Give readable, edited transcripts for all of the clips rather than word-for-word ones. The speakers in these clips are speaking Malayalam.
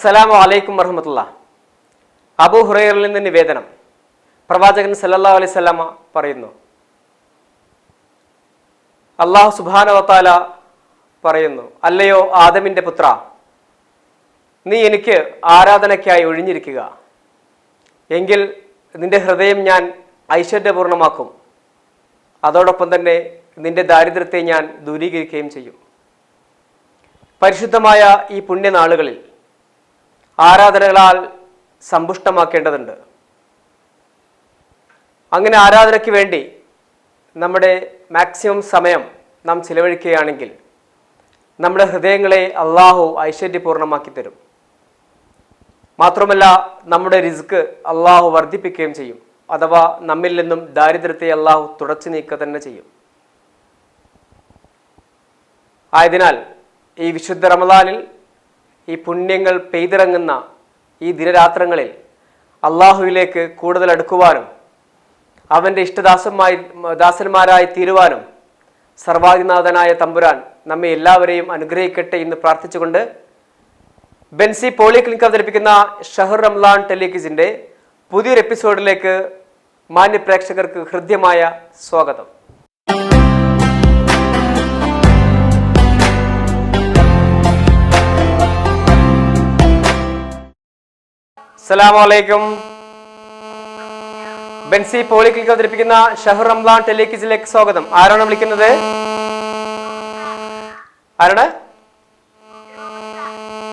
അസ്സലാമു അലൈക്കും വറഹ്മത്തുള്ളാഹി. അബൂ ഹുറൈറയിൽ നിന്ന് നിവേദനം, പ്രവാചകൻ സല്ലല്ലാഹു അലൈഹി വസല്ലമ പറയുന്നു, അല്ലാഹു സുബ്ഹാനഹു വ തആല പറയുന്നു, അല്ലയോ ആദമിന്റെ പുത്ര, നീ എനിക്ക് ആരാധനയ്ക്കായി ഒഴിഞ്ഞിരിക്കുക, എങ്കിൽ നിന്റെ ഹൃദയം ഞാൻ ഐശ്വര്യപൂർണമാക്കും, അതോടൊപ്പം തന്നെ നിന്റെ ദാരിദ്ര്യത്തെ ഞാൻ ദൂരീകരിക്കുകയും ചെയ്യും. പരിശുദ്ധമായ ഈ പുണ്യനാളുകളിൽ ആരാധനകളാൽ സമ്പുഷ്ടമാക്കേണ്ടതുണ്ട്. അങ്ങനെ ആരാധനയ്ക്ക് വേണ്ടി നമ്മുടെ മാക്സിമം സമയം നാം ചിലവഴിക്കുകയാണെങ്കിൽ നമ്മുടെ ഹൃദയങ്ങളെ അള്ളാഹു ഐശ്വര്യപൂർണമാക്കി തരും. മാത്രമല്ല നമ്മുടെ റിസ്ക് അള്ളാഹു വർദ്ധിപ്പിക്കുകയും ചെയ്യും. അഥവാ നമ്മിൽ നിന്നും ദാരിദ്ര്യത്തെ അള്ളാഹു തുടച്ചു നീക്കുക തന്നെ ചെയ്യും. ആയതിനാൽ ഈ വിശുദ്ധ റമദാനിൽ, ഈ പുണ്യങ്ങൾ പെയ്തിറങ്ങുന്ന ഈ ദിനരാത്രങ്ങളിൽ അള്ളാഹുവിലേക്ക് കൂടുതൽ അടുക്കുവാനും അവൻ്റെ ദാസന്മാരായി തീരുവാനും സർവാധിനാഥനായ തമ്പുരാൻ നമ്മെ എല്ലാവരെയും അനുഗ്രഹിക്കട്ടെ എന്ന് പ്രാർത്ഥിച്ചുകൊണ്ട് ബെൻസി പോളിക്ലിനിക് അവതരിപ്പിക്കുന്ന ഷഹർ റംലാൻ ടെലിക്വിസിന്റെ പുതിയൊരു എപ്പിസോഡിലേക്ക് മാന്യ പ്രേക്ഷകർക്ക് ഹൃദ്യമായ സ്വാഗതം. അസ്സലാമു അലൈക്കും. ബെൻസി പോളിക്ലിനിക് അവതരിപ്പിക്കുന്ന ഷഹർ റംലാൻ ടെലിക്വിസിലേക്ക് സ്വാഗതം. ആരാണ് വിളിക്കുന്നത്? ആരാണ്?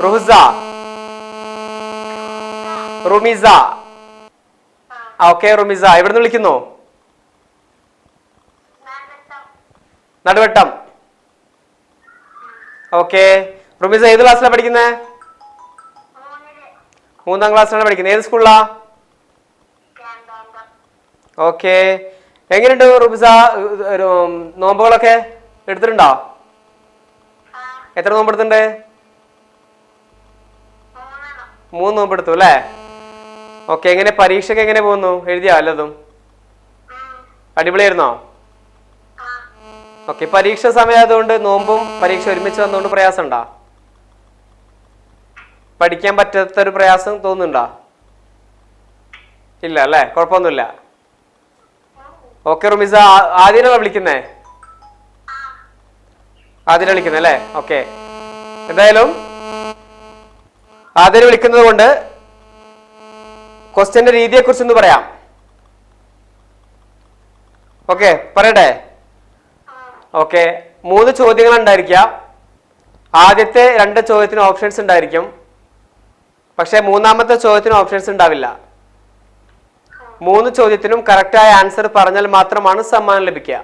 റുമിസ. ഓക്കെ റുമിസ, എവിടുന്ന് വിളിക്കുന്നു? നടുവട്ടം. ഓക്കെ റുമിസ, ഏത് ക്ലാസ്സിലാണ് പഠിക്കുന്നത്? 3ാം ക്ലാസ്സിലാണ് പഠിക്കുന്നത്. ഏത് സ്കൂളിലാ? ഓക്കെ. എങ്ങനെയുണ്ട് റുമിസ, നോമ്പുകളൊക്കെ എടുത്തിട്ടുണ്ടോ? എത്ര നോമ്പെടുത്തിട്ടുണ്ട്? 3 നോമ്പെടുത്തു അല്ലേ? ഓക്കെ. എങ്ങനെ പരീക്ഷയ്ക്ക് എങ്ങനെ പോകുന്നു? എഴുതിയാ വല്ലതും? അടിപൊളിയായിരുന്നോ? ഓക്കെ. പരീക്ഷ സമയമായതുകൊണ്ട് നോമ്പും പരീക്ഷ ഒരുമിച്ച് വന്നുകൊണ്ട് പ്രയാസം ഉണ്ടോ? പഠിക്കാൻ പറ്റാത്തൊരു പ്രയാസം തോന്നുന്നുണ്ടോ? ഇല്ല അല്ലേ? കുഴപ്പമൊന്നുമില്ല. ഓക്കെ റുമിസ, ആദ്യമാണോ വിളിക്കുന്നേ? ആദ്യം വിളിക്കുന്നേ അല്ലേ? ഓക്കെ. എന്തായാലും ആദ്യം വിളിക്കുന്നത് കൊണ്ട് ക്വസ്റ്റ്യന്റെ രീതിയെ കുറിച്ചൊന്ന് പറയാം. ഓക്കെ, പറയട്ടെ? ഓക്കെ. 3 ചോദ്യങ്ങൾ ഉണ്ടായിരിക്കാം. ആദ്യത്തെ 2 ചോദ്യത്തിന് ഓപ്ഷൻസ് ഉണ്ടായിരിക്കും, പക്ഷെ 3ാമത്തെ ചോദ്യത്തിന് ഓപ്ഷൻസ് ഉണ്ടാവില്ല. 3 ചോദ്യത്തിനും കറക്റ്റായ ആൻസർ പറഞ്ഞാൽ മാത്രമാണ് സമ്മാനം ലഭിക്കുക.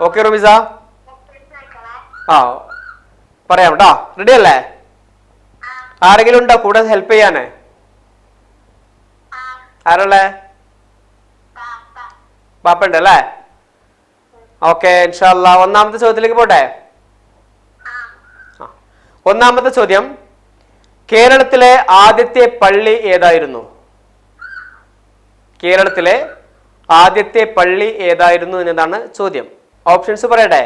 ഓക്കെ റുമിസ? ആ, പറയാം കേട്ടോ. റെഡി അല്ലേ? ആരെങ്കിലും ഉണ്ടോ കൂടെ ഹെൽപ്പ് ചെയ്യാന്? ആരല്ലേ? പാപ്പ ഉണ്ട് അല്ലേ? ഓക്കെ, ഇൻഷാ അല്ലാ. 1ാമത്തെ ചോദ്യത്തിലേക്ക് പോട്ടെ. 1ാമത്തെ ചോദ്യം, കേരളത്തിലെ ആദ്യത്തെ പള്ളി ഏതായിരുന്നു? കേരളത്തിലെ ആദ്യത്തെ പള്ളി ഏതായിരുന്നു എന്നതാണ് ചോദ്യം. ഓപ്ഷൻസ് പറയട്ടെ?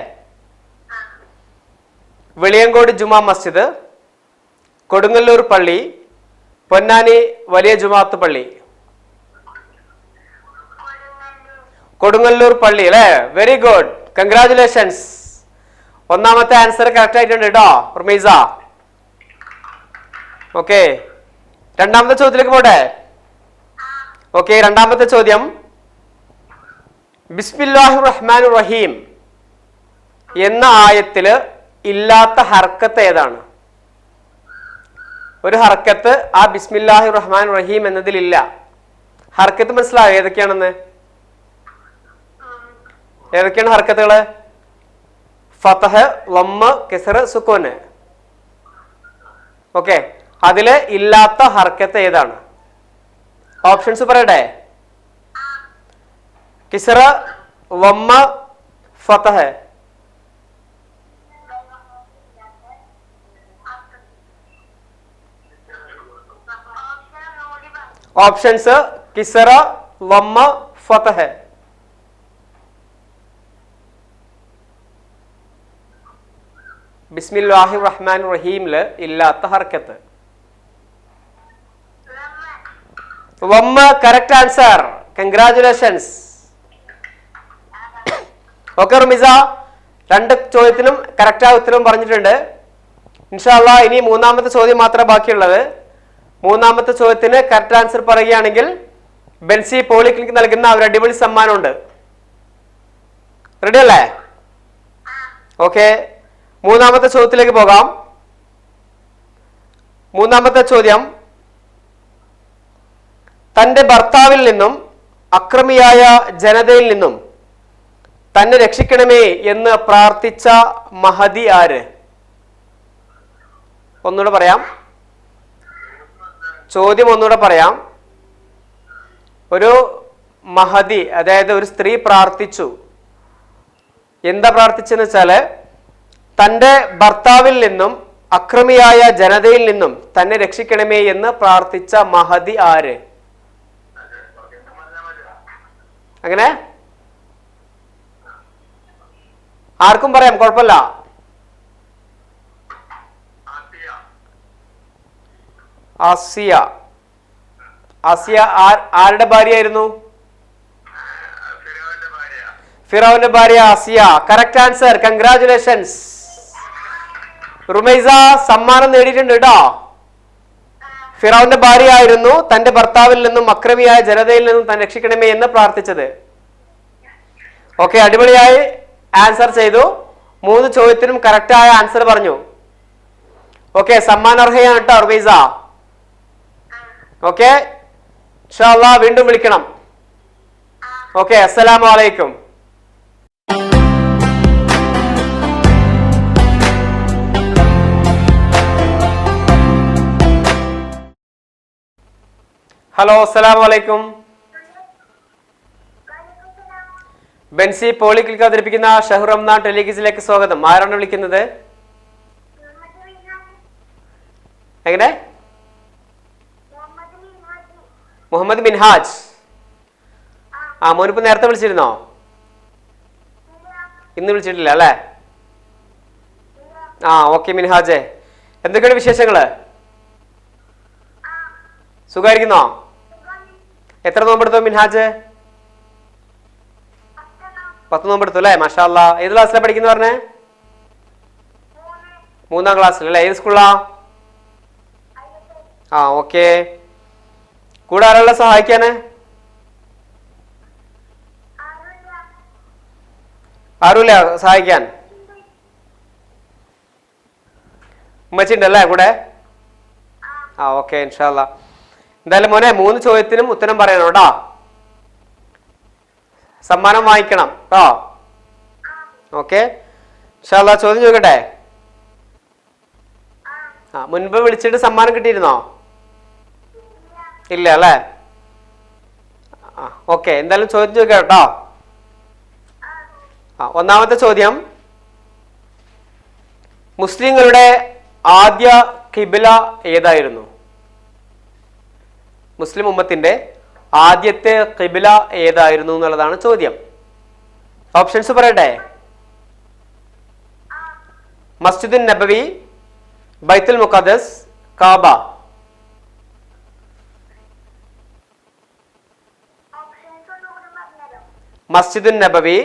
വെളിയങ്കോട് ജുമാ മസ്ജിദ്, കൊടുങ്ങല്ലൂർ പള്ളി, പൊന്നാനി വലിയ ജുമാഅത്ത് പള്ളി. കൊടുങ്ങല്ലൂർ പള്ളി അല്ലേ? Very good, congratulations. 1ാമത്തെ ആൻസർ കറക്റ്റ് ആയിട്ടുണ്ട് കേട്ടോ റുമൈസ. ഓക്കെ, 2ാമത്തെ ചോദ്യത്തിലേക്ക് പോട്ടെ. ഓക്കെ, 2ാമത്തെ ചോദ്യം, ബിസ്മില്ലാഹിർ റഹ്മാനിർ റഹീം എന്ന ആയത്തില് ഇല്ലാത്ത ഹർക്കത്ത് ഏതാണ്? ഒരു ഹർക്കത്ത് ആ ബിസ്മില്ലാഹിർ റഹ്മാനിർ റഹീം എന്നതിലില്ല. ഹർക്കത്ത് മനസ്സിലായോ ഏതൊക്കെയാണെന്ന്? ഏതൊക്കെയാണ് ഹർക്കത്തുകള്? ഫതഹ്, ലമ്മ, കസ്റ്, സുക്കൂന്. ഓക്കെ, അതില് ഇല്ലാത്ത ഹർക്കത്ത് ഏതാണ്? ഓപ്ഷൻസ് പറയട്ടെ? കിസ്റ, ലമ്മ, ഫതഹ്. ഓപ്ഷൻസ് കിസ്റ, ലമ്മ, ഫതഹ്. ബിസ്മില്ലാഹിർ റഹ്മാനിർ റഹീമില് ഇല്ലാത്ത ഹർക്കത്ത്. വമ്മ കറക്റ്റ് ആൻസർ. കൺഗ്രാറ്റുലേഷൻസ്. ഓക്കെ റുമിസ, രണ്ട് ചോദ്യത്തിനും കറക്റ്റായ ഉത്തരവും പറഞ്ഞിട്ടുണ്ട്. ഇൻഷാ അല്ലാ ഇനി മൂന്നാമത്തെ ചോദ്യം മാത്രമേ ബാക്കിയുള്ളത്. മൂന്നാമത്തെ ചോദ്യത്തിന് കറക്റ്റ് ആൻസർ പറയുകയാണെങ്കിൽ ബെൻസി പോളിക്ലിനിക് നൽകുന്ന ഒരു അടിപൊളി സമ്മാനമുണ്ട്. റെഡി അല്ലേ? ഓക്കെ, മൂന്നാമത്തെ ചോദ്യത്തിലേക്ക് പോകാം. മൂന്നാമത്തെ ചോദ്യം, തന്റെ ഭർത്താവിൽ നിന്നും അക്രമിയായ ജനതയിൽ നിന്നും തന്നെ രക്ഷിക്കണമേ എന്ന് പ്രാർത്ഥിച്ച മഹദി ആര്? ഒന്നുകൂടെ പറയാം, ചോദ്യം ഒന്നുകൂടെ പറയാം. ഒരു മഹദി, അതായത് ഒരു സ്ത്രീ പ്രാർത്ഥിച്ചു. എന്താ പ്രാർത്ഥിച്ചെന്ന് വെച്ചാല്, തന്റെ ഭർത്താവിൽ നിന്നും അക്രമിയായ ജനതയിൽ നിന്നും തന്നെ രക്ഷിക്കണമേ എന്ന് പ്രാർത്ഥിച്ച മഹദി ആര്? അങ്ങനെ ആർക്കും പറയാം, കുഴപ്പമില്ല. ആസിയ. ആസിയ ആരുടെ ഭാര്യയായിരുന്നു? ഫിറൗന്റെ ഭാര്യ Asiya. Correct answer. Congratulations. Rumaisa സമ്മാനം നേടിയിട്ടുണ്ട് കേട്ടോ. ഫിറൗന്റെ ഭാര്യയായിരുന്നു തന്റെ ഭർത്താവിൽ നിന്നും അക്രമിയായ ജനതയിൽ നിന്നും തന്നെ രക്ഷിക്കണമേ എന്ന് പ്രാർത്ഥിച്ചത്. ഓക്കെ, അടിപൊളിയായി ആൻസർ ചെയ്തു. 3 ചോദ്യത്തിനും കറക്റ്റായ ആൻസർ പറഞ്ഞു. ഓക്കെ, സമ്മാനാർഹയാണ് കേട്ടോ റുമൈസ. ഓക്കെ, ഇൻഷാ അല്ലാഹ് വീണ്ടും വിളിക്കണം. ഓക്കെ, അസ്സലാമു അലൈക്കും. ഹലോ, അസ്സലാമു അലൈക്കും. ബെൻസി പോളിക്ലിനിക് അവതരിപ്പിക്കുന്ന ഷഹ്റു റംദാൻ ടെലിഗിസിലേക്ക് സ്വാഗതം. ആരാണ് വിളിക്കുന്നത്? എങ്ങനെ? മുഹമ്മദ് മിൻഹാജ്. മോനിപ്പോ നേരത്തെ വിളിച്ചിരുന്നോ? ഇന്ന് വിളിച്ചിട്ടില്ല അല്ലേ? ഓക്കെ മിൻഹാജെ, എന്തൊക്കെയാണ് വിശേഷങ്ങള്? സുഖായിരിക്കുന്നോ? എത്ര നോമ്പെടുത്തോ മിൻഹാജ്? 10 നോമ്പെടുത്തു അല്ലേ? മാഷാ അല്ലാ. ഏത് ക്ലാസ്സിലാണ് പഠിക്കുന്ന പറഞ്ഞേ? 3ാം ക്ലാസ്സിൽ അല്ലേ? ഏത് സ്കൂളാ? ഓക്കെ. കൂടെ ആരാളെ സഹായിക്കാന്? ആരുമില്ല സഹായിക്കാൻ? ഉമ്മച്ചിണ്ട് അല്ലേ കൂടെ? ഓക്കെ, ഇൻഷാ അല്ലാ. എന്തായാലും മോനെ 3 ചോദ്യത്തിനും ഉത്തരം പറയണം കേട്ടോ. സമ്മാനം വാങ്ങിക്കണം കേട്ടോ. ഓക്കെ, ഇൻഷാ അല്ലാ. ചോദ്യം ചോദിക്കട്ടെ? മുൻപ് വിളിച്ചിട്ട് സമ്മാനം കിട്ടിയിരുന്നോ? ഇല്ല അല്ലേ? ഓക്കെ, എന്തായാലും ചോദ്യം ചോദിക്കാം കേട്ടോ. ഒന്നാമത്തെ ചോദ്യം, മുസ്ലിങ്ങളുടെ ആദ്യ ഖിബ്ല ഏതായിരുന്നു? മുസ്ലിം ഉമ്മത്തിന്റെ ആദ്യത്തെ ഖിബ്ല ഏതായിരുന്നു എന്നുള്ളതാണ് ചോദ്യം. ഓപ്ഷൻസ് പറയട്ടെ? മസ്ജിദുൻ നബവി, ബൈത്തുൽ മുഖദ്ദസ്, കാബ. മസ്ജിദുൻ നബവി,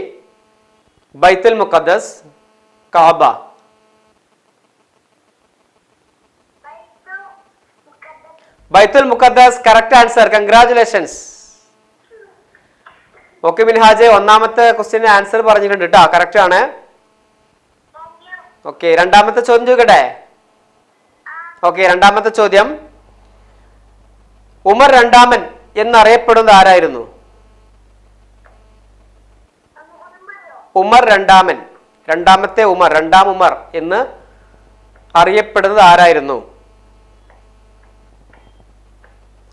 ബൈത്തുൽ മുഖദ്ദസ്, കാബ. ബൈത്തുൽ മുഖദ്ദസ് correct answer. Congratulations. Okay Minhaj, ഒന്നാമത്തെ ക്വസ്റ്റ്യന് ആൻസർ പറഞ്ഞിട്ടുണ്ട് കേട്ടോ, കറക്റ്റ് ആണ്. ഓക്കെ, രണ്ടാമത്തെ ചോദ്യം ചോദിക്കട്ടെ? ഓക്കെ, രണ്ടാമത്തെ ചോദ്യം, ഉമർ രണ്ടാമൻ എന്നറിയപ്പെടുന്നത് ആരായിരുന്നു? ഉമർ രണ്ടാമൻ, രണ്ടാമത്തെ ഉമർ, രണ്ടാം ഉമർ എന്ന് അറിയപ്പെടുന്നത് ആരായിരുന്നു?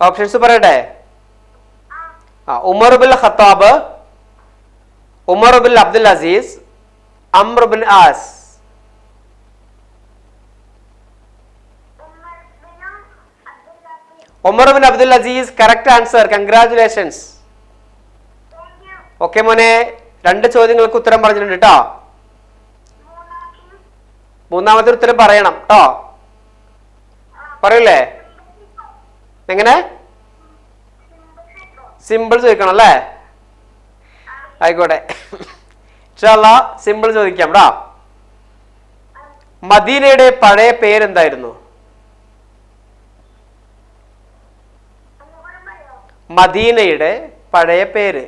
ഓപ്ഷൻസ് പറയട്ടെ? Umar bin Khattab, Umar bin Abdul Aziz, Amr bin As. Umar bin Abdul Aziz correct answer. Congratulations. Okay മോനെ, 2 ചോദ്യങ്ങൾക്ക് ഉത്തരം പറഞ്ഞിട്ടുണ്ട് കേട്ടോ. മൂന്നാമത്തെ ഉത്തരം പറയണം കേട്ടോ. പറയൂലേ? എങ്ങനെ? സിമ്പിൾ ചോദിക്കണം അല്ലേ? ആയിക്കോട്ടെ, ഇൻഷാ അല്ലാഹ് സിമ്പിൾ ചോദിക്കാം ടാ. മദീനയുടെ പഴയ പേരെന്തായിരുന്നു? മദീനയുടെ പഴയ പേര്.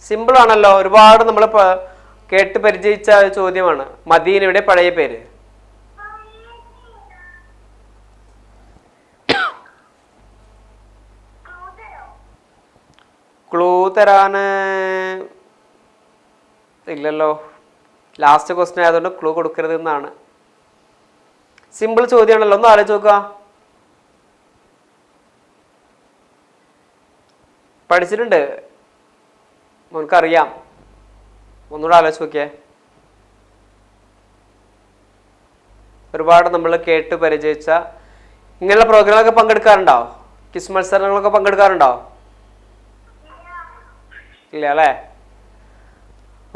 സിമ്പിൾ ആണല്ലോ, ഒരുപാട് നമ്മൾ കേട്ട് പരിചയിച്ച ചോദ്യമാണ്. മദീനയുടെ പഴയ പേര്. ക്ലൂ തരാന് ഇല്ലല്ലോ, ലാസ്റ്റ് ക്വസ്റ്റ്യൻ ആയതുകൊണ്ട് ക്ലൂ കൊടുക്കരുത് എന്നാണ്. സിമ്പിൾ ചോദ്യമാണല്ലോ, ഒന്ന് ആലോചിച്ച് നോക്കുക. പഠിച്ചിട്ടുണ്ട്, നമുക്കറിയാം. ഒന്നുകൂടെ ആലോചിച്ച് നോക്കിയേ. ഒരുപാട് നമ്മൾ കേട്ട് പരിചയിച്ച ഇങ്ങനെയുള്ള പ്രോഗ്രാമൊക്കെ പങ്കെടുക്കാറുണ്ടോ? ക്വിസ് മത്സരങ്ങളൊക്കെ പങ്കെടുക്കാറുണ്ടോ? ഇല്ല അല്ലേ?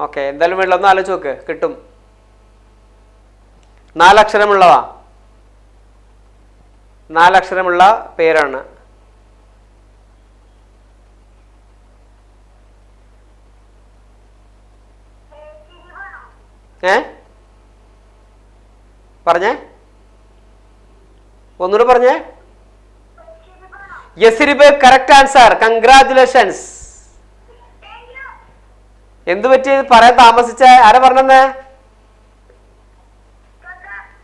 ഓക്കെ, എന്തായാലും വേണ്ട, ഒന്ന് ആലോചിച്ച് നോക്ക്, കിട്ടും. 4 അക്ഷരമുള്ളതാ, 4 അക്ഷരമുള്ള പേരാണ്. പറഞ്ഞേ, ഒന്നുകൂടെ പറഞ്ഞേ. Yathrib, correct answer, congratulations. എന്തു പറ്റി പറയാൻ താമസിച്ച? ആരാ പറഞ്ഞേ?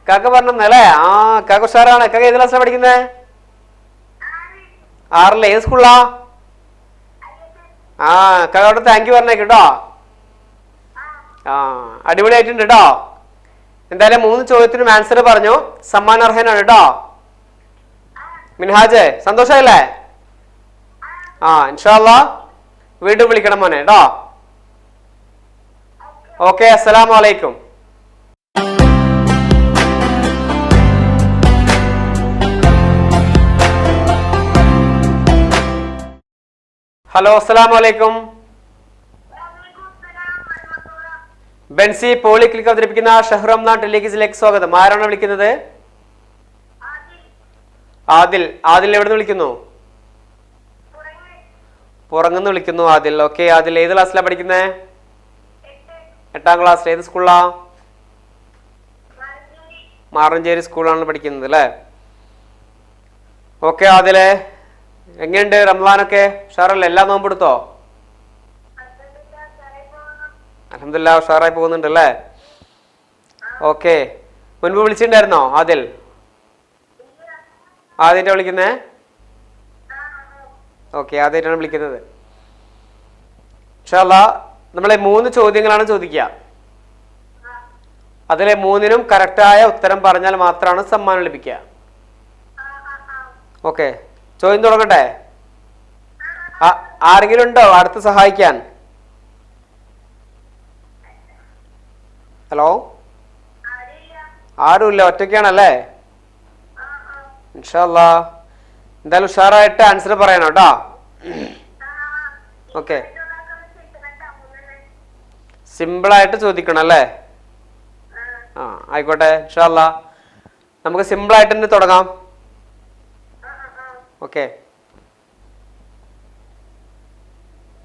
കാക്ക പറഞ്ഞല്ലേ? ആ, കാക്ക ഉഷാറാണ്. കാക്ക ഏത് ക്ലാസ്സിലാണ് പഠിക്കുന്നത്? 6ല്. ഏത് സ്കൂളിലാ? ആ, കാക്കോട് താങ്ക് യു പറഞ്ഞേ കേട്ടോ. ആ, അടിപൊളിയായിട്ടുണ്ട് കേട്ടോ. എന്തായാലും 3 ചോദ്യത്തിനും ആൻസർ പറഞ്ഞു, സമ്മാനാർഹനാണ് കേട്ടോ. മിൻഹാജ്, സന്തോഷമായില്ലേ? ആ, ഇൻഷാ അല്ലാഹ് വീണ്ടും വിളിക്കണം മോനെ കേട്ടോ. ഓക്കെ, അസ്സലാമു അലൈക്കും. ഹലോ, അസ്സലാമു അലൈക്കും. ബെൻസി പോളിക്ലിനിക് അവതരിപ്പിക്കുന്ന ഷഹ്ർ റംദാൻ ടെലിവിഷനിലേക്ക് സ്വാഗതം. ആരാണ് വിളിക്കുന്നത്? ആദിൽ. ആദിൽ എവിടെ നിന്ന് വിളിക്കുന്നു? പുറങ്ങുന്ന് വിളിക്കുന്നു ആദിൽ. ഓക്കെ, ആദിൽ ഏത് ക്ലാസ്സിലാണ് പഠിക്കുന്നത്? 8ാം ക്ലാസ്സിൽ. ഏത് സ്കൂളിലാ? മാറഞ്ചേരി സ്കൂളാണ് പഠിക്കുന്നത് അല്ലേ? ഓക്കെ ആദിലെ, എങ്ങനെയുണ്ട് റംദാനൊക്കെ? ഉഷാറല്ലേ? എല്ലാ നോമ്പ് എടുത്തോ? അൽഹംദുലില്ലാഹ് ഉഷാറായി പോകുന്നുണ്ട് അല്ലേ? ഓക്കെ, മുൻപ് വിളിച്ചിട്ടുണ്ടായിരുന്നോ ആദിൽ? ആദ്യമായിട്ടാണ് വിളിക്കുന്നേ? ഓക്കെ, ആദ്യമായിട്ടാണ് വിളിക്കുന്നത്. ഇൻഷാ അല്ലാഹ് നമ്മളെ 3 ചോദ്യങ്ങളാണ് ചോദിക്കുക. അതിലെ 3നും കറക്റ്റായ ഉത്തരം പറഞ്ഞാൽ മാത്രമാണ് സമ്മാനം ലഭിക്കുക. ഓക്കെ, ചോദ്യം തുടങ്ങട്ടെ? ആരെങ്കിലും ഉണ്ടോ അടുത്ത് സഹായിക്കാൻ? ഹലോ, ആരുമില്ല, ഒറ്റയ്ക്കാണല്ലേ? ഇൻഷാ അല്ലാഹ് എന്തായാലും ഉഷാറായിട്ട് ആൻസർ പറയണം കേട്ടോ. ഓക്കെ, സിമ്പിളായിട്ട് ചോദിക്കണം അല്ലേ? ആ, ആയിക്കോട്ടെ, ഇൻഷാ അല്ലാഹ് നമുക്ക് സിമ്പിളായിട്ട് തന്നെ തുടങ്ങാം. ഓക്കെ,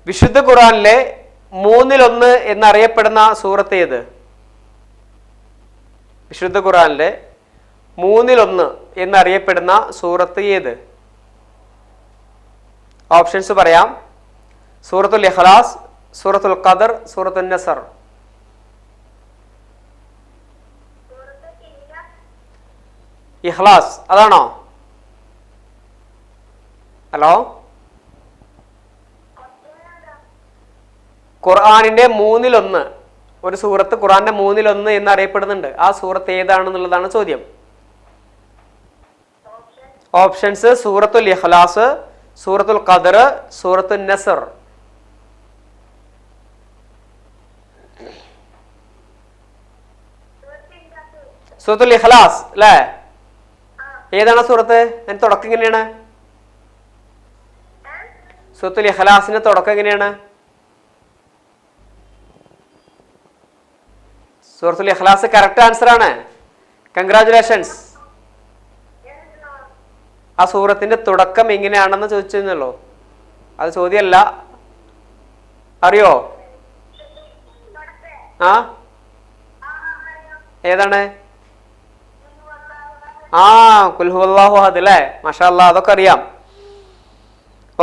വിശുദ്ധ ഖുർആനിലെ 3-1 എന്നറിയപ്പെടുന്ന സൂറത്ത് ഏത്? വിശുദ്ധ ഖുർആനിലെ 3-1 എന്നറിയപ്പെടുന്ന സൂറത്ത് ഏത്? ഓപ്ഷൻസ് പറയാം. സൂറത്തുൽ ഇഖ്ലാസ്, സൂറത്തുൽ ഖദർ, സൂറത്തുൻ നസർ. ഇഖ്ലാസ് അതാണോ? ഹലോ, ഖുർആനിന്റെ 3-1 ഒരു സൂറത്ത് ഖുർആന്റെ 3-1 എന്നറിയപ്പെടുന്നുണ്ട്. ആ സൂറത്ത് ഏതാണെന്നുള്ളതാണ് ചോദ്യം. ഓപ്ഷൻസ്: സൂറത്തുൽ ഇഖ്ലാസ്, സൂറത്തുൽ ഖദർ, സൂറത്തുൻ നസർ. സൂറത്തുൽ ഇഖ്ലാസ് അല്ലേ? ഏതാണ് സൂറത്ത്? അതിന്റെ തുടക്കം എങ്ങനെയാണ്? സൂറത്തുൽ ഇഖ്ലാസിന്റെ തുടക്കം എങ്ങനെയാണ്? സൂറത്തുൽ ഇഖ്ലാസ് കറക്റ്റ് ആൻസർ ആണ്. കൺഗ്രാറ്റുലേഷൻസ്. ആ സൂറത്തിന്റെ തുടക്കം എങ്ങനെയാണെന്ന് ചോദിച്ചെന്നുള്ളൂ. അത് ചോദ്യമല്ല. അറിയോ? ആ ഏതാണ്? ആ ഖുൽ ഹുവല്ലാഹു അഹദ് അല്ലേ? മാഷാ അല്ലാഹ്, അതൊക്കെ അറിയാം.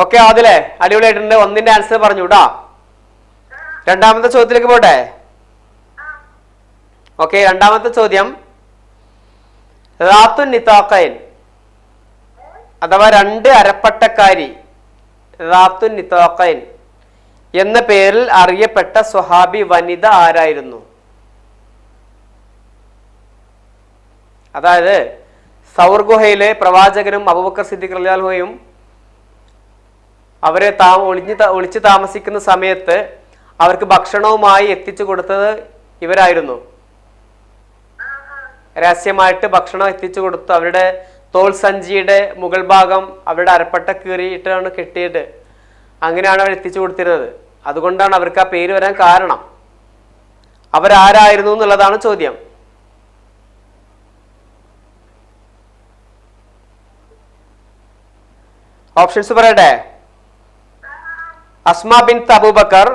ഓക്കെ അതിലെ അടിപൊളിയായിട്ടുണ്ട്. ഒന്നിന്റെ ആൻസർ പറഞ്ഞു കേട്ടാ. രണ്ടാമത്തെ ചോദ്യത്തിലേക്ക് പോട്ടെ. ഓക്കെ, രണ്ടാമത്തെ ചോദ്യം റാത്തുൻ നിതാഖൈൻ അഥവാ രണ്ട് അരപ്പട്ടക്കാരി, റാത്തുൻ നിതാഖൈൻ എന്ന പേരിൽ അറിയപ്പെട്ട സ്വഹാബി വനിത ആരായിരുന്നു? അതായത് സൗർ ഗുഹയിലെ പ്രവാചകനും അബൂബക്കർ സിദ്ദീഖ് റളിയല്ലാഹു അൻഹുവും അവരെ ഒളിച്ചു താമസിക്കുന്ന സമയത്ത് അവർക്ക് ഭക്ഷണവുമായി എത്തിച്ചു കൊടുത്തത് ഇവരായിരുന്നു. രഹസ്യമായിട്ട് ഭക്ഷണം എത്തിച്ചു കൊടുത്തു. അവരുടെ തോൾ സഞ്ചിയുടെ മുകൾ ഭാഗം അവരുടെ അരപ്പട്ട കീറിയിട്ടാണ് കെട്ടിയിട്ട് അങ്ങനെയാണ് അവർ എത്തിച്ചു കൊടുത്തിരുന്നത്. അതുകൊണ്ടാണ് അവർക്ക് ആ പേര് വരാൻ കാരണം. അവരാരായിരുന്നു എന്നുള്ളതാണ് ചോദ്യം. ഓപ്ഷൻസ് പറയട്ടെ. അസ്മാ ബിൻത് അബൂബക്കർ,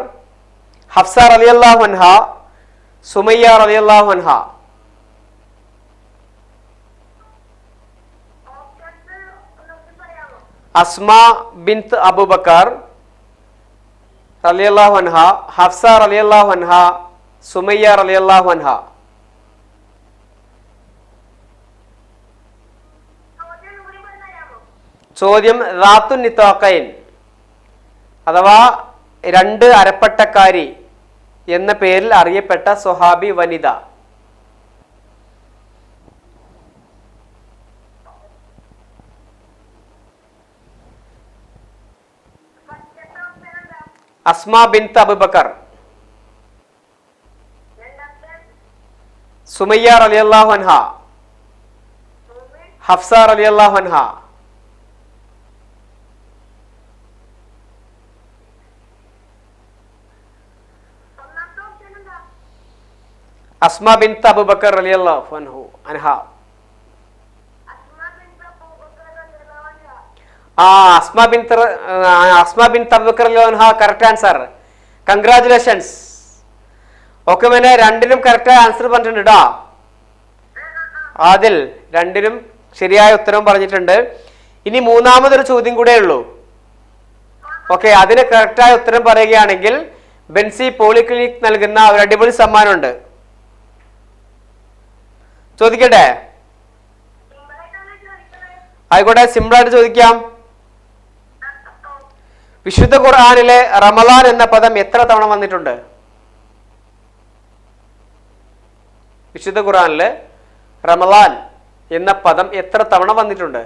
ഹഫ്സ റളിയല്ലാഹു അൻഹ, സുമയ്യ റളിയല്ലാഹു അൻഹ. അസ്മാ ബിൻത് അബൂബക്കർ റളിയല്ലാഹു അൻഹ, ഹഫ്സ റളിയല്ലാഹു അൻഹ, സുമയ്യ റളിയല്ലാഹു അൻഹ. ചോദ്യം റാത്തുൻ നിതാഖൈൻ അഥവാ രണ്ട് അരപ്പട്ടക്കാരി എന്ന പേരിൽ അറിയപ്പെട്ട സ്വഹാബി വനിത. അസ്മാ ബിൻത് അബൂബക്കർ, സുമയ്യ റളിയല്ലാഹു അൻഹ, ഹഫ്സ റളിയല്ലാഹു അൻഹ. അസ്മാ ബിൻത് അബൂബക്കർ റളിയല്ലാഹു അൻഹ. അസ്മാ ബിൻത് അബൂബക്കർ റളിയല്ലാഹു അൻഹ കറക്റ്റ് ആൻസർ. കൺഗ്രാറ്റുലേഷൻസ്. ഓക്കെ മോനെ, രണ്ടിനും കറക്റ്റ് ആൻസർ പറഞ്ഞിട്ടുണ്ട് കേട്ടോ. ആദിൽ രണ്ടിനും ശരിയായ ഉത്തരവും പറഞ്ഞിട്ടുണ്ട്. ഇനി മൂന്നാമതൊരു ചോദ്യം കൂടെ ഉള്ളൂ. ഓക്കെ, അതിന് കറക്റ്റായ ഉത്തരം പറയുകയാണെങ്കിൽ ബെൻസി പോളിക്ലിനിക് നൽകുന്ന ഒരു അടിപൊളി സമ്മാനമുണ്ട്. ചോദിക്കട്ടെ? ആയിക്കോട്ടെ, സിമ്പിളായിട്ട് ചോദിക്കാം. വിശുദ്ധ ഖുർആനിലെ റമളാൻ എന്ന പദം എത്ര തവണ വന്നിട്ടുണ്ട്? വിശുദ്ധ ഖുർആനിലെ റമളാൻ എന്ന പദം എത്ര തവണ വന്നിട്ടുണ്ട്?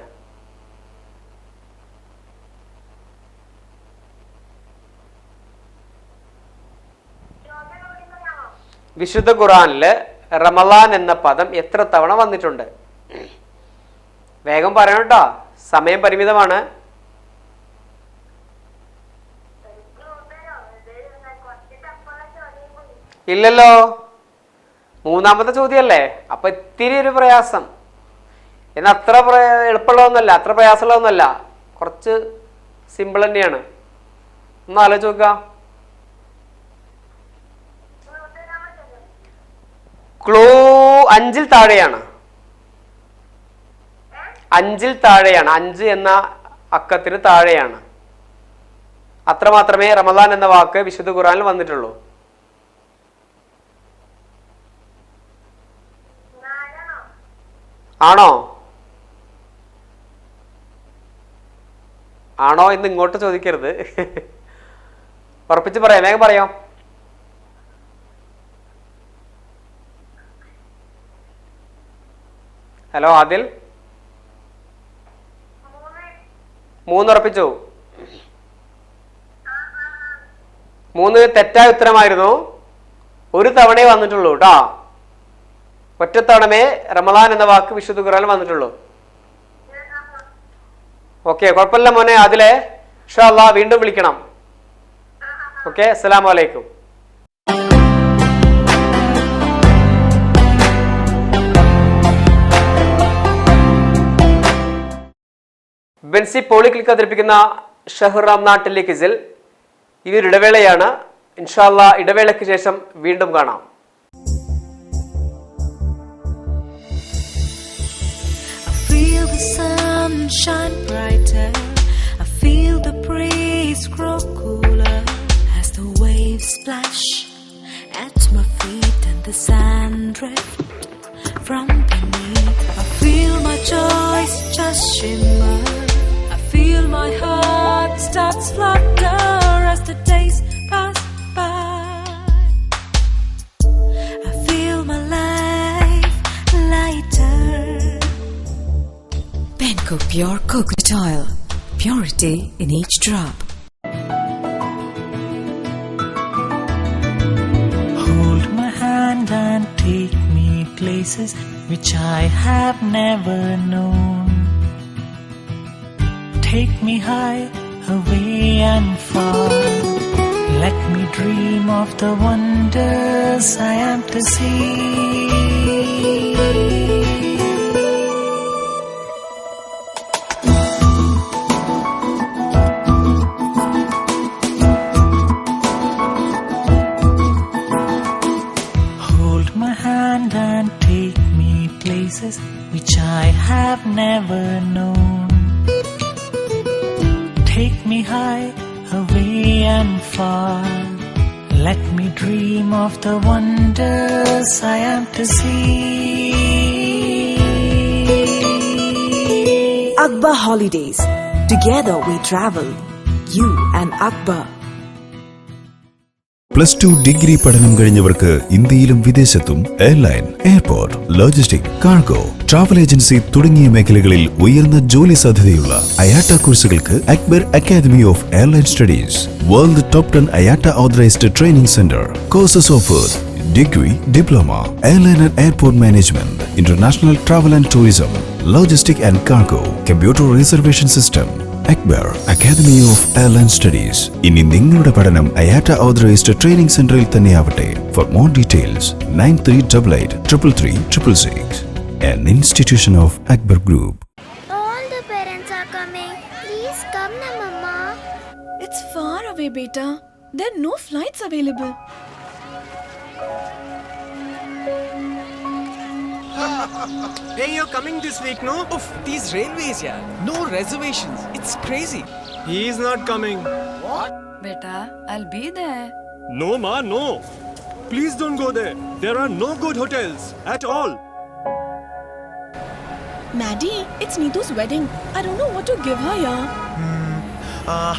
വിശുദ്ധ ഖുർആനില് റമളാൻ എന്ന പദം എത്ര തവണ വന്നിട്ടുണ്ട്? വേഗം പറയണം കേട്ടോ, സമയം പരിമിതമാണ്. ഇല്ലല്ലോ, മൂന്നാമത്തെ ചോദ്യമല്ലേ, അപ്പൊ ഇത്തിരി ഒരു പ്രയാസം. എന്നാൽ അത്ര എളുപ്പമുള്ളതൊന്നുമല്ല, അത്ര പ്രയാസമുള്ളതൊന്നുമല്ല, കുറച്ച് സിമ്പിൾ തന്നെയാണ്. ഒന്ന് ആലോചിച്ച് നോക്കുക. ക്ലൂ 5-ൽ താഴെയാണ്. 5-ൽ താഴെയാണ്. 5 എന്ന അക്കത്തിന് താഴെയാണ്. അത്ര മാത്രമേ റമളാൻ എന്ന വാക്ക് വിശുദ്ധ ഖുർആനിൽ വന്നിട്ടുള്ളൂ. ആണോ ആണോ എന്ന് ഇങ്ങോട്ട് ചോദിക്കരുത്. ഉറപ്പിച്ച് പറയാം, വേഗം പറയാം. ഹലോ ആദിൽ, 3 ഉറപ്പിച്ചു. 3 തെറ്റായ ഉത്തരമായിരുന്നു. ഒരു തവണയെ വന്നിട്ടുള്ളൂ കേട്ടോ. ഒറ്റത്തവണമേ റമളാൻ എന്ന വാക്ക് വിശുദ്ധ ഖുർആനിൽ വന്നിട്ടുള്ളൂ. ഓക്കെ, കുഴപ്പമില്ല മോനെ. അതിലെ ഇൻഷാ അല്ലാഹ് വീണ്ടും വിളിക്കണം. ഓക്കെ, അസ്സലാമു അലൈക്കും. ബെൻസി പോളിക്ലിക്ക് അവതരിപ്പിക്കുന്ന ഷഹ്റാം നാട്ടിലേക്കിസിൽ ഇതൊരു ഇടവേളയാണ്. ഇൻഷാ അല്ലാ ഇടവേളയ്ക്ക് ശേഷം വീണ്ടും കാണാം. The sun shine brighter, I feel the breeze grow cooler as the waves splash at my feet and the sand drift from beneath. I feel my joys just shimmer, I feel my heart starts flutter as the days pass by. I feel my life lighter. Penco Pure Coconut Oil. Purity in each drop. Hold my hand and take me places which I have never known. Take me high, away and far. Let me dream of the wonders I am to see. And take me places which I have never known. Take me high, away and far. Let me dream of the wonders I am to see. Akbar Holidays. Together we travel. You and Akbar. +2 degree പഠനം കഴിഞ്ഞവർക്ക് ഇന്ത്യയിലും വിദേശത്തും airline, airport, logistic, cargo, travel agency തുടങ്ങിയ മേഖലകളിൽ ഉയർന്ന ജോലി സാധ്യതയുള്ള അയാട്ട കോഴ്സുകൾക്ക് Akbar academy of airline studies, world top 10 IATA authorised training centre. Courses offered: degree, diploma, airline and airport management, international travel and tourism, logistic and cargo, computer reservation system. Akbar academy of airline studies. ഇനി നിങ്ങളുടെ പഠനം അയാട്ട ഓതറൈസ്ഡ് ട്രെയിനിംഗ് സെന്ററിൽ തന്നെയാവട്ടെ. For more details 9388 an institution of Akbar Group. All the parents are coming. Please come na, Mama. It's far away, beta. There are no flights available. Hey, you're coming this week, no? Oof, these railways, yeah. No reservations. It's crazy. He's not coming. Beta, I'll be there. No, Ma, no. Please don't go there. There are no good hotels at all. Maddie, it's Neetu's wedding. I don't know what to give her, yeah.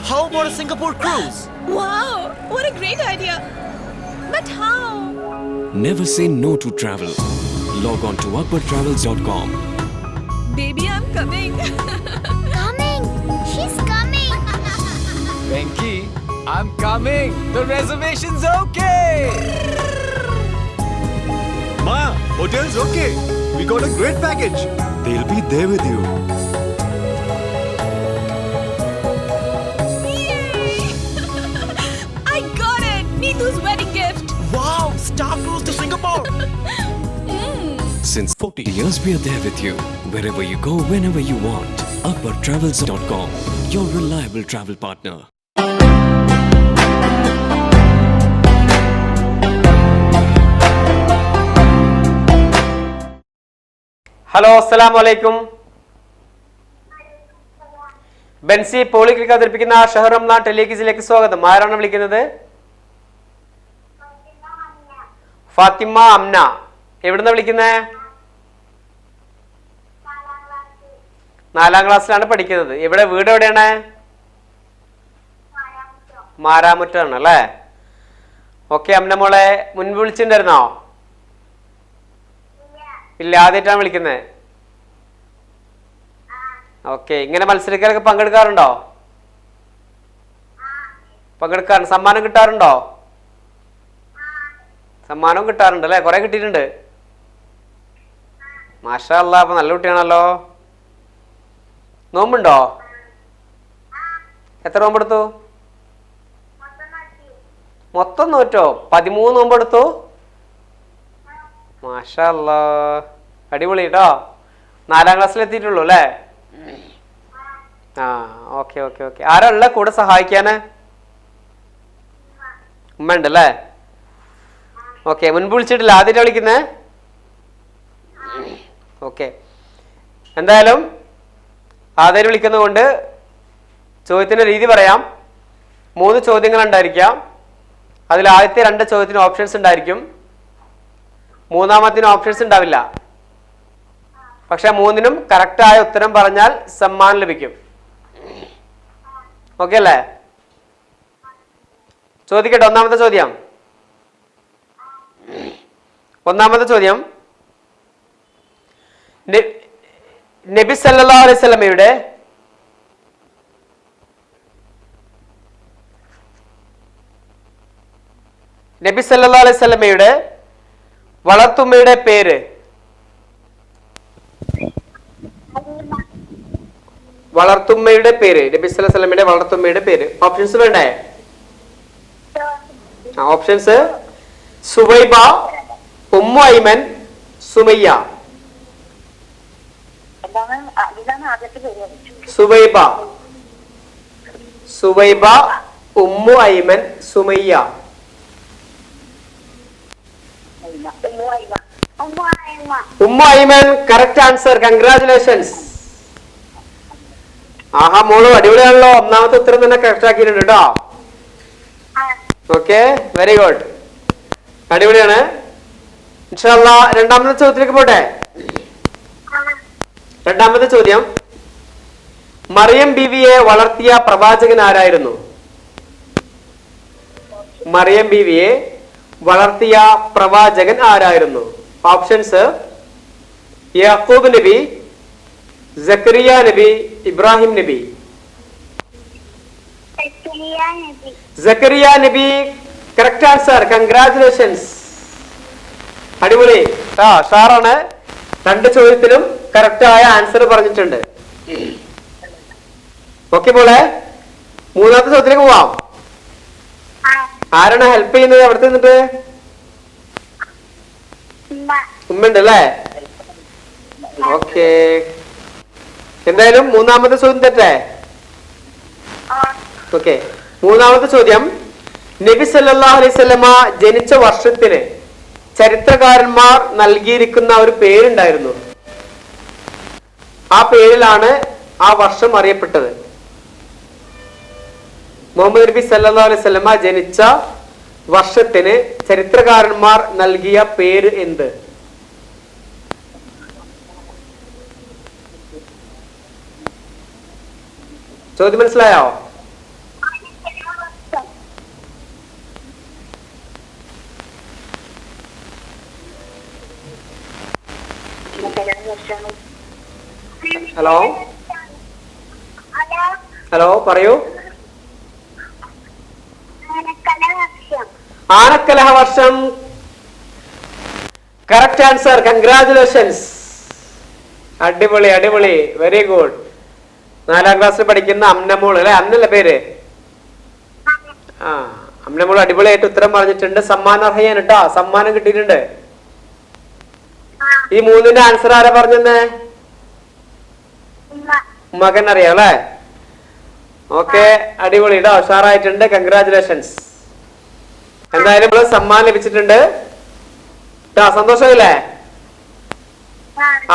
How about a Singapore cruise? Wow, what a great idea. But how? Never say no to travel. Log on to akbartravels.com. Baby, I'm coming. Coming. She's coming. Venki, I'm coming. The reservation's okay. Ma, hotel's okay. We got a great package. They'll be there with you. Yay! I got it. Neetu's wedding gift. Wow, Star Cruise to Singapore. Since 40 years, we are there with you. Wherever you go, whenever you want. akbartravels.com, your reliable travel partner. Hello, അസ്സലാമു അലൈക്കും. ബെൻസി പോളിക്ലിക്ക് അവതരിപ്പിക്കുന്ന ഷഹ്റാം ടെലിവിഷനിലേക്ക് സ്വാഗതം. ആരാണ് വിളിക്കുന്നത്? ഫാത്തിമ അംന. എവിടുന്ന വിളിക്കുന്നേ? 4ാം ക്ലാസ്സിലാണ് പഠിക്കുന്നത്. വീട് എവിടെയാണ്? മാരാമുറ്റാണ് അല്ലേ? ഓക്കെ, അംന മോളെ മുൻപ് വിളിച്ചിട്ടുണ്ടായിരുന്നോ? ഇല്ല, ആദ്യമായിട്ടാണ് വിളിക്കുന്നത്. ഓക്കെ, ഇങ്ങനെ മത്സരക്കാരൊക്കെ പങ്കെടുക്കാറുണ്ടോ? പങ്കെടുക്കാറുണ്ട്. സമ്മാനം കിട്ടാറുണ്ടോ? സമ്മാനവും കിട്ടാറുണ്ട് അല്ലേ? കുറെ കിട്ടിയിട്ടുണ്ട്. മാഷാ അല്ലാ, അപ്പൊ നല്ല കുട്ടിയാണല്ലോ. നോമ്പുണ്ടോ? എത്ര നോമ്പെടുത്തു? മൊത്തം നോറ്റോ? 13 നോമ്പെടുത്തു. മാഷാ അല്ലാ, അടിപൊളി കേട്ടോ. 4ാം ക്ലാസ്സിൽ എത്തിയിട്ടുള്ളൂ അല്ലേ? ആ ഓക്കെ ഓക്കെ ഓക്കെ. ആരാ ഉള്ള കൂടെ സഹായിക്കാന്? ഉമ്മ ഉണ്ടല്ലേ? ഓക്കെ. മുൻപ് വിളിച്ചിട്ടില്ല, ആദ്യമായിട്ട് വിളിക്കുന്നേ? ഓക്കെ. എന്തായാലും ആദ്യം വിളിക്കുന്നത് കൊണ്ട് ചോദ്യത്തിന്റെ രീതി പറയാം. 3 ചോദ്യങ്ങൾ ഉണ്ടായിരിക്കാം. അതിൽ ആദ്യത്തെ 2 ചോദ്യത്തിന് ഓപ്ഷൻസ് ഉണ്ടായിരിക്കും, മൂന്നാമത്തിന് ഓപ്ഷൻസ് ഉണ്ടാവില്ല. പക്ഷെ 3നും കറക്റ്റായ ഉത്തരം പറഞ്ഞാൽ സമ്മാനം ലഭിക്കും. ഓക്കെ അല്ലേ? ചോദിക്കട്ടെ. ഒന്നാമത്തെ ചോദ്യം നബി സല്ലല്ലാഹു അലൈഹി വസല്ലമയുടെ വളർത്തുമ്മയുടെ പേര്? വളർത്തുമ്മയുടെ പേര്, നബി സല്ലല്ലാഹു അലൈഹി വസല്ലമയുടെ വളർത്തുമ്മയുടെ പേര്. ഓപ്ഷൻസ് വേണ്ടേ? ഓപ്ഷൻസ്: സുവൈബ, ഉമ്മു ഐമൻ, സുമയ്യ. സുവൈബ, ഉമ്മു ഐമൻ, സുമയ്യ. ഉമ്മു ഐമൻ കറക്റ്റ് ആൻസർ. കൺഗ്രാറ്റുലേഷൻസ്. ആഹാ മോള് അടിപൊളിയാണല്ലോ. ഒന്നാമത്തെ ഉത്തരം തന്നെ കറക്റ്റ് ആക്കിയിട്ടുണ്ട് കേട്ടോ. ഓക്കെ, വെരി ഗുഡ്, അടിപൊളിയാണ്. ഇൻഷാ അല്ലാഹ് രണ്ടാമത്തെ ചോദ്യത്തിലേക്ക് പോട്ടെ. രണ്ടാമത്തെ ചോദ്യം: മറിയം ബീവിയെ വളർത്തിയ പ്രവാചകൻ ആരായിരുന്നു? മറിയം ബീവിയെ വളർത്തിയ പ്രവാചകൻ ആരായിരുന്നു? ഓപ്ഷൻസ്: യാക്കൂബ് നബി, സക്കരിയ നബി, ഇബ്രാഹിം നബി. സക്കരിയ നബി കറക്റ്റ് ആൻസർ. കൺഗ്രാറ്റുലേഷൻസ്, അടിപൊളി. ഷാറാണ്. 2 ചോദ്യത്തിലും കറക്റ്റായ ആൻസർ പറഞ്ഞിട്ടുണ്ട്. ഓക്കെ മോളെ, മൂന്നാമത്തെ ചോദ്യത്തിലേക്ക് പോവാം. ആരാണ് ഹെൽപ്പ് ചെയ്യുന്നത് അവിടുത്തെ നിന്നിട്ട്? ഉമ്മ ഉണ്ട് അല്ലേ? ഓക്കെ. എന്തായാലും മൂന്നാമത്തെ ചോദ്യം തെറ്റേ? ഓക്കെ. മൂന്നാമത്തെ ചോദ്യം: നബി സല്ലല്ലാഹു അലൈഹി വസല്ലമ ജനിച്ച വർഷത്തിന് ചരിത്രകാരന്മാർ നൽകിയിരിക്കുന്ന ഒരു പേരുണ്ടായിരുന്നു. ആ പേരിലാണ് ആ വർഷം അറിയപ്പെട്ടത്. മുഹമ്മദ് നബി സല്ലല്ലാഹു അലൈഹി വസല്ലമ ജനിച്ച വർഷത്തിന് ചരിത്രകാരന്മാർ നൽകിയ പേര് എന്ത്? ചോദ്യം മനസ്സിലായോ? ഹലോ ഹലോ പറയൂ. ആനക്കലഹ വർഷം കറക്റ്റ് ആൻസർ. കൺഗ്രാറ്റുലേഷൻസ്, അടിപൊളി അടിപൊളി, വെരി ഗുഡ്. 4ാം ക്ലാസ്സിൽ പഠിക്കുന്ന അമ്നമോൾ അല്ലെ? അന്നല്ലേ പേര്? അമ്നമോൾ അടിപൊളിയായിട്ട് ഉത്തരം പറഞ്ഞിട്ടുണ്ട്. സമ്മാനം അർഹയാണ് കേട്ടോ, സമ്മാനം കിട്ടിയിട്ടുണ്ട്. ഈ 3ന്റെ ആൻസർ ആരാ പറഞ്ഞെന്നേ? മകൻ അറിയാം അല്ലെ? ഓക്കെ, അടിപൊളി കേട്ടോ, ഉഷാറായിട്ടുണ്ട്. കൺഗ്രാറ്റുലേഷൻസ്. എന്തായാലും സമ്മാനം ലഭിച്ചിട്ടുണ്ട്. സന്തോഷമില്ലേ?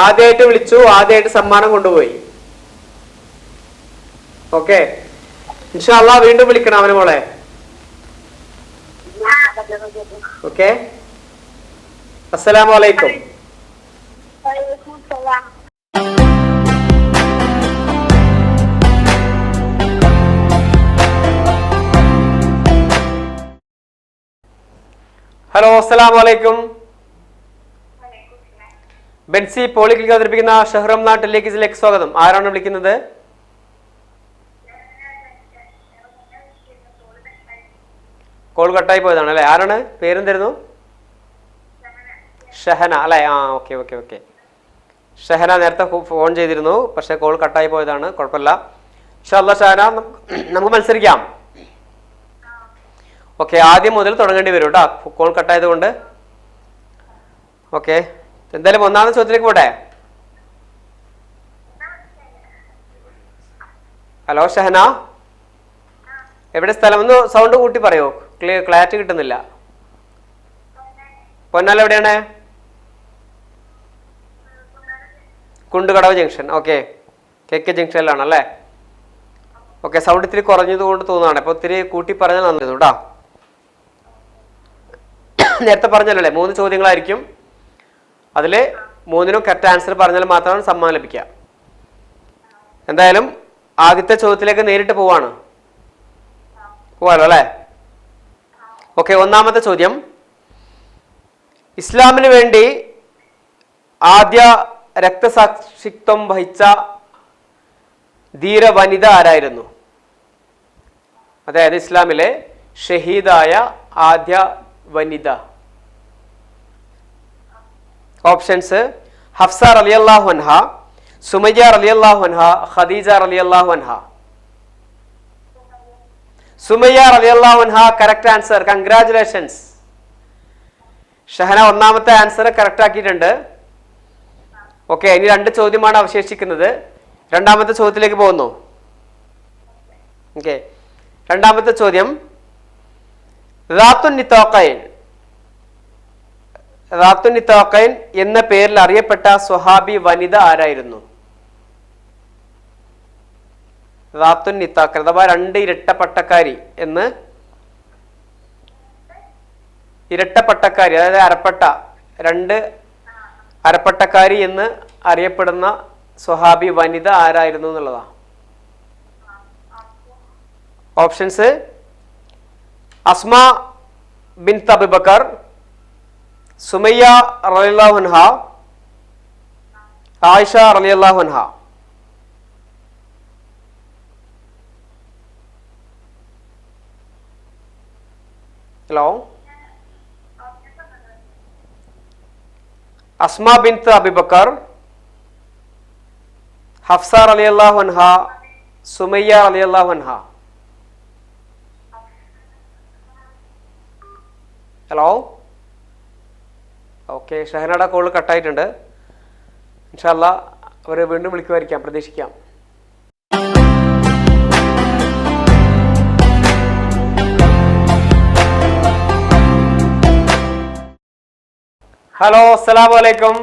ആദ്യമായിട്ട് വിളിച്ചു, ആദ്യമായിട്ട് സമ്മാനം കൊണ്ടുപോയി. ഓക്കെ, ഇൻഷാ അല്ലാഹ് വീണ്ടും വിളിക്കണം അവന് മോളെ. ഓക്കെ, അസ്സലാമു അലൈക്കും. ഹലോ, അസ്സലാമു അലൈക്കും. ബെൻസി പോളിക്ലിനിക് അവതരിപ്പിക്കുന്ന ഷഹ്റം നാട്ടിലേക്ക് സ്വാഗതം. ആരാണ് വിളിക്കുന്നത്? കോൾ കട്ടായി പോയതാണ് അല്ലെ? ആരാണ്? പേരെന്തായിരുന്നു? ഷഹന അല്ലെ? Okay okay okay. ഷഹന നേരത്തെ ഫോൺ ചെയ്തിരുന്നു, പക്ഷെ കോൾ കട്ടായി പോയതാണ്. കുഴപ്പമില്ല. ഇൻഷാ അല്ലാഹ് ഷഹന, നമുക്ക് മത്സരിക്കാം. ഓക്കെ, ആദ്യം മുതൽ തുടങ്ങേണ്ടി വരും കേട്ടോ, കോൾ കട്ടായത് കൊണ്ട്. ഓക്കെ, എന്തായാലും ഒന്നാമത്തെ ചോദ്യത്തിലേക്ക് പോട്ടെ. ഹലോ ഷഹന, എവിടെ സ്ഥലം? ഒന്ന് സൗണ്ട് കൂട്ടി പറയോ, ക്ലാരിറ്റി കിട്ടുന്നില്ല. പൊന്നാല എവിടെയാണ്? കുണ്ടുകടവ് ജംഗ്ഷൻ. ഓക്കെ, KK ജംഗ്ഷനിലാണല്ലേ? ഓക്കെ, സൗണ്ട് ഇത്തിരി കുറഞ്ഞതുകൊണ്ട് തോന്നുകയാണ്. അപ്പോൾ ഇത്തിരി കൂട്ടി പറഞ്ഞാൽ നന്നായിരുന്നു കേട്ടോ. നേരത്തെ പറഞ്ഞല്ലേ 3 ചോദ്യങ്ങളായിരിക്കും, അതിൽ 3നും കറക്റ്റ് ആൻസർ പറഞ്ഞാൽ മാത്രമാണ് സമ്മാനം ലഭിക്കുക. എന്തായാലും ആദ്യത്തെ ചോദ്യത്തിലേക്ക് നേരിട്ട് പോവാണ്. പോവാലോ അല്ലേ? ഓക്കെ, ഒന്നാമത്തെ ചോദ്യം. ഇസ്ലാമിന് വേണ്ടി ആദ്യ രക്തസാക്ഷിത്വം വഹിച്ച ധീര വനിത ആരായിരുന്നു? അതായത് ഇസ്ലാമിലെ ഷഹീദായ ആദ്യ വനിത. ഓപ്ഷൻസ്: ഹഫ്സ റളിയല്ലാഹു അൻഹ, സുമയ്യ റളിയല്ലാഹു അൻഹ, ഖദീജ റളിയല്ലാഹു അൻഹ. സുമയ്യ റളിയല്ലാഹു അൻഹ കറക്റ്റ് ആൻസർ. കൺഗ്രാറ്റുലേഷൻസ്. ഷഹന ഒന്നാമത്തെ ആൻസർ കറക്റ്റ് ആക്കിയിട്ടുണ്ട്. ഓക്കെ, ഇനി 2 ചോദ്യമാണ് അവശേഷിക്കുന്നത്. രണ്ടാമത്തെ ചോദ്യത്തിലേക്ക് പോകുന്നു. ഓക്കെ, രണ്ടാമത്തെ ചോദ്യം. റാത്തുൻ നിത്താഖൈൻ എന്ന പേരിൽ അറിയപ്പെട്ട സ്വഹാബി വനിത ആരായിരുന്നു? റാത്തുൻ നിത്താഖൈൻ അഥവാ 2 ഇരട്ടപ്പട്ടക്കാരി എന്ന്, ഇരട്ടപ്പട്ടക്കാരി അതായത് അരപ്പട്ട, 2 അരപ്പട്ടക്കാരി എന്ന് അറിയപ്പെടുന്ന സ്വഹാബി വനിത ആരായിരുന്നു എന്നുള്ളതാണ്. ഓപ്ഷൻസ്: അസ്മ ബിൻത് അബൂബക്കർ, സുമയ്യ റളിയല്ലാഹു അൻഹ, ആയിഷ റളിയല്ലാഹു അൻഹ. ഹലോ, അസ്മ ബിൻത് അബൂബക്കർ, ഹഫ്സ റളിയല്ലാഹു അൻഹ, സുമയ്യ റളിയല്ലാഹു അൻഹ. ഹലോ, ഓക്കെ, ഷഹനയുടെ കോൾ കട്ടായിട്ടുണ്ട്. ഇൻഷാ അല്ലാഹ് അവർ വീണ്ടും വിളിക്കുമായിരിക്കാം, പ്രതീക്ഷിക്കാം. ഹലോ, അസ്സലാമു അലൈക്കും.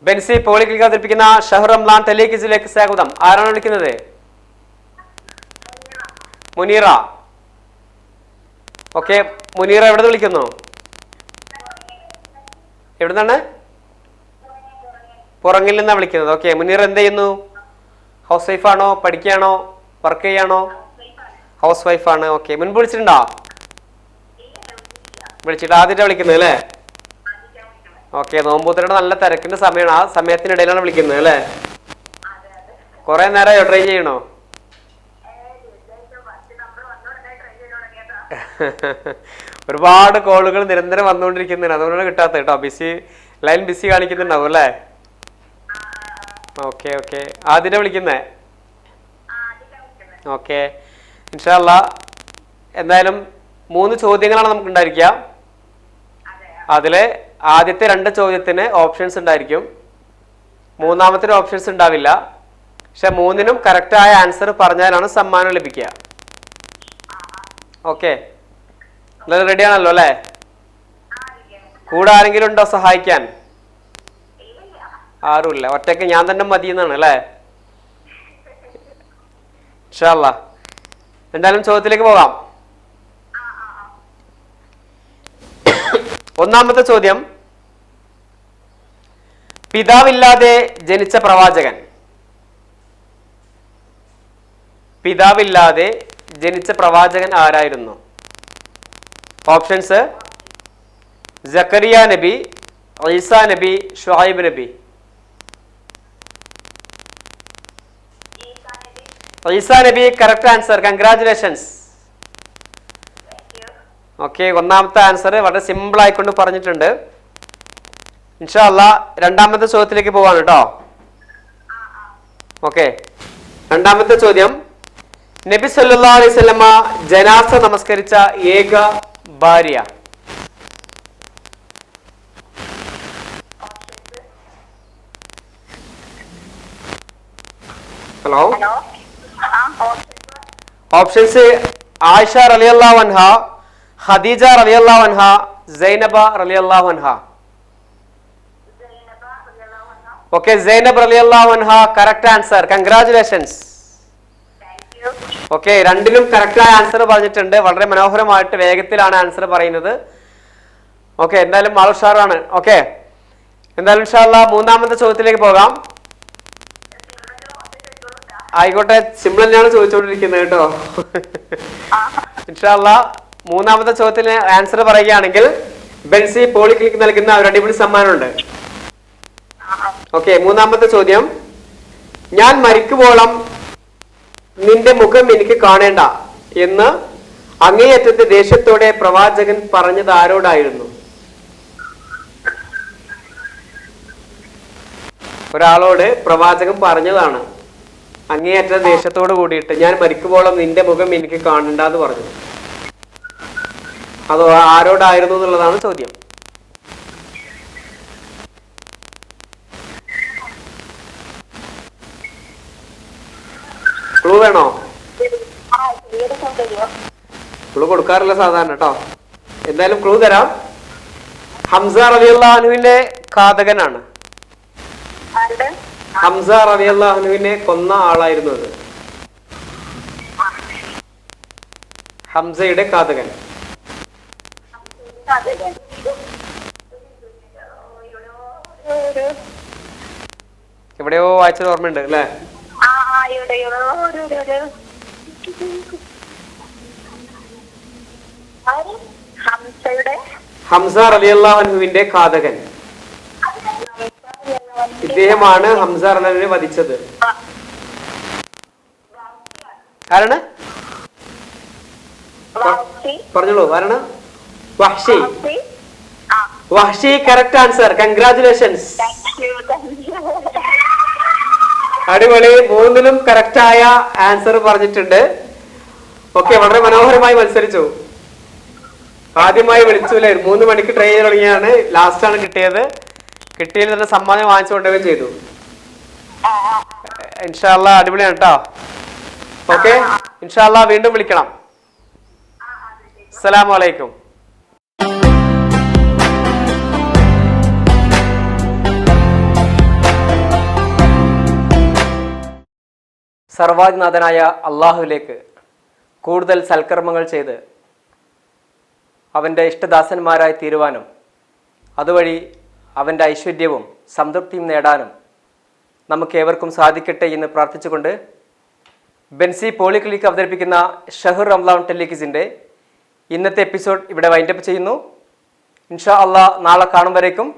ബെൻസി പോളിക്ലിനിക് അവതരിപ്പിക്കുന്ന ഷഹർ റംലാൻ ടെലിക്വിസിലേക്ക് സ്വാഗതം. ആരാണ് വിളിക്കുന്നത്? മുനീറ. ഓക്കെ, മുനീറ എവിടെ വിളിക്കുന്നു? എവിടുന്നാണ്? പുറങ്ങിൽ നിന്നാണ് വിളിക്കുന്നത്. ഓക്കെ, മുനീറ എന്ത് ചെയ്യുന്നു? ഹൗസ് വൈഫാണോ, പഠിക്കുകയാണോ, വർക്ക് ചെയ്യാണോ? ഹൗസ് വൈഫാണ്. ഓക്കെ, മുൻപ് വിളിച്ചിട്ടുണ്ടോ? വിളിച്ചിട്ട് ആദ്യമായിട്ടാണ് വിളിക്കുന്നത് അല്ലേ? ഓക്കെ, നോമ്പൂത്തരുടെ നല്ല തിരക്കിന്റെ സമയമാണ്, ആ സമയത്തിനിടയിലാണ് വിളിക്കുന്നത് അല്ലേ? കുറെ നേരമായോ ട്രൈ ചെയ്യണോ? ഒരുപാട് കോളുകൾ നിരന്തരം വന്നുകൊണ്ടിരിക്കുന്നുണ്ട്, അതുകൊണ്ടാണ് കിട്ടാത്തത് കേട്ടോ. ലൈൻ ബിസി കാണിക്കുന്നുണ്ടാവും അല്ലേ? ഓക്കെ ഓക്കെ, ആദ്യം വിളിക്കുന്നേ. ഓക്കെ, ഇൻഷാ അല്ലാഹ് എന്തായാലും 3 ചോദ്യങ്ങളാണ് നമുക്ക് ഉണ്ടായിരിക്കുക. അതിലെ ആദ്യത്തെ 2 ചോദ്യത്തിന് ഓപ്ഷൻസ് ഉണ്ടായിരിക്കും, മൂന്നാമത്തിന് ഓപ്ഷൻസ് ഉണ്ടാവില്ല. പക്ഷെ 3നും കറക്റ്റായ ആൻസർ പറഞ്ഞാലാണ് സമ്മാനം ലഭിക്കുക. ഓക്കെ, നിങ്ങൾ റെഡി ആണല്ലോ അല്ലേ? കൂടെ ആരെങ്കിലും ഉണ്ടോ സഹായിക്കാൻ? ആരുമില്ല, ഒറ്റയ്ക്ക് ഞാൻ തന്നെ മതി എന്നാണ് അല്ലേ? ഇൻഷാ അല്ലാഹ് എന്തായാലും ചോദ്യത്തിലേക്ക് പോകാം. ഒന്നാമത്തെ ചോദ്യം. പിതാവില്ലാതെ ജനിച്ച പ്രവാചകൻ. പിതാവില്ലാതെ ജനിച്ച പ്രവാചകൻ ആരായിരുന്നു? ഓപ്ഷൻസ്: സക്കരിയ നബി, ഈസാ നബി, ഷുഐബ് നബി. ഈസാ നബി കറക്റ്റ് ആൻസർ. കൺഗ്രാറ്റുലേഷൻസ്. ഓക്കെ, ഒന്നാമത്തെ ആൻസർ വളരെ സിമ്പിൾ ആയിക്കൊണ്ട് പറഞ്ഞിട്ടുണ്ട്. ഇൻഷാ അല്ലാഹ് രണ്ടാമത്തെ ചോദ്യത്തിലേക്ക് പോവാണ് കേട്ടോ. ഓക്കെ, രണ്ടാമത്തെ ചോദ്യം. നബി സല്ലല്ലാഹു അലൈഹി വസല്ലമ ജനാസ നമസ്കരിച്ച ഏക ഭാര്യ. ഹലോ. ഓപ്ഷൻസ് ആയിഷ റളിയല്ലാഹു അൻഹ, ഖദീജ റളിയല്ലാഹു അൻഹ, സൈനബ റളിയല്ലാഹു അൻഹ. ഓക്കെ, സൈനബ് റളിയല്ലാഹു അൻഹ കറക്റ്റ് ആൻസർ. കൺഗ്രാറ്റുലേഷൻസ്. ഓക്കെ, രണ്ടിലും കറക്റ്റായ ആൻസർ പറഞ്ഞിട്ടുണ്ട്. വളരെ മനോഹരമായിട്ട് വേഗത്തിലാണ് ആൻസർ പറയുന്നത്. ഓക്കെ, എന്തായാലും ആൾ ഉഷാറാണ്. ഓക്കെ, എന്തായാലും ഇൻഷാ അല്ലാഹ് മൂന്നാമത്തെ ചോദ്യത്തിലേക്ക് പോകാം. ആയിക്കോട്ടെ, സിമ്പിൾ തന്നെയാണ് ചോദിച്ചുകൊണ്ടിരിക്കുന്നത് കേട്ടോ. ഇൻഷാ അല്ലാഹ് മൂന്നാമത്തെ ചോദ്യത്തിന് ആൻസർ പറയുകയാണെങ്കിൽ ബെൻസി പോളിക്ലിനിക് നൽകുന്ന ഒരു അടിപൊളി സമ്മാനമുണ്ട്. ഓക്കെ, മൂന്നാമത്തെ ചോദ്യം. ഞാൻ മരിക്കുവോളം നിന്റെ മുഖം എനിക്ക് കാണേണ്ട എന്ന് അങ്ങേയറ്റത്തെ ദേഷ്യത്തോടെ പ്രവാചകൻ പറഞ്ഞത് ആരോടായിരുന്നു? ഒരാളോട് പ്രവാചകൻ പറഞ്ഞതാണ് അങ്ങേയറ്റ ദേഷ്യത്തോട് കൂടിയിട്ട്, ഞാൻ മരിക്കുവോളം നിന്റെ മുഖം എനിക്ക് കാണണ്ട എന്ന് പറഞ്ഞു. അതോ ആരോടായിരുന്നു എന്നുള്ളതാണ് ചോദ്യം. ക്ലൂ വേണോ? ക്ലൂ കൊടുക്കാറില്ല സാധാരണ കേട്ടോ. എന്തായാലും ക്ലൂ തരാം. ഹംസ റളിയല്ലാഹു അൻഹുവിന്റെ ഘാതകനാണ്. ഹംസ റളിയല്ലാഹു അൻഹുവിനെ കൊന്ന ആളായിരുന്നു അത്. ഹംസയുടെ ഘാതകൻ. എവിടെയോ വായിച്ചത് ഓർമ്മയുണ്ട് അല്ലേ? ഹംസ റളിയല്ലാഹു അൻഹുവിന്റെ ഘാതകൻ. ഇദ്ദേഹമാണ് ഹംസ റളിയല്ലാഹുവിനെ വധിച്ചത്. ആരാണ്? പറഞ്ഞോളൂ, ആരാണ്? Wahshi. Wahshi correct answer. Congratulations. അടിപൊളി, മൂന്നിലും കറക്റ്റായ ആൻസർ പറഞ്ഞിട്ടുണ്ട്. ഓക്കെ, വളരെ മനോഹരമായി മത്സരിച്ചു. ആദ്യമായി വിളിച്ചു അല്ലേ? 3 മണിക്ക് ട്രൈ ചെയ്ത് തുടങ്ങിയാണ്, ലാസ്റ്റ് ആണ് കിട്ടിയത്. കിട്ടിയതിൽ തന്നെ സമ്മാനം വാങ്ങിച്ചു കൊണ്ടുപോവുകയും ചെയ്തു. ഇൻഷാ അല്ലാഹ് അടിപൊളിയാണ് കേട്ടോ. ഓക്കെ, ഇൻഷാ അല്ലാഹ് വീണ്ടും വിളിക്കണം. അസ്സലാമു അലൈക്കും. സർവാധിനാഥനായ അള്ളാഹുവിലേക്ക് കൂടുതൽ സൽക്കർമ്മങ്ങൾ ചെയ്ത് അവൻ്റെ ഇഷ്ടദാസന്മാരായി തീരുവാനും അതുവഴി അവൻ്റെ ഐശ്വര്യവും സംതൃപ്തിയും നേടാനും നമുക്കേവർക്കും സാധിക്കട്ടെ എന്ന് പ്രാർത്ഥിച്ചുകൊണ്ട് ബെൻസി പോളിക്ലിനിക് അവതരിപ്പിക്കുന്ന ഷഹർ റമളാൻ ടെലിക്വിസിൻ്റെ ഇന്നത്തെ എപ്പിസോഡ് ഇവിടെ വൈൻഡപ്പ് ചെയ്യുന്നു. ഇൻഷാ അള്ളാഹ് നാളെ കാണും വരേക്കും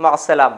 മഅസ്സലാമ.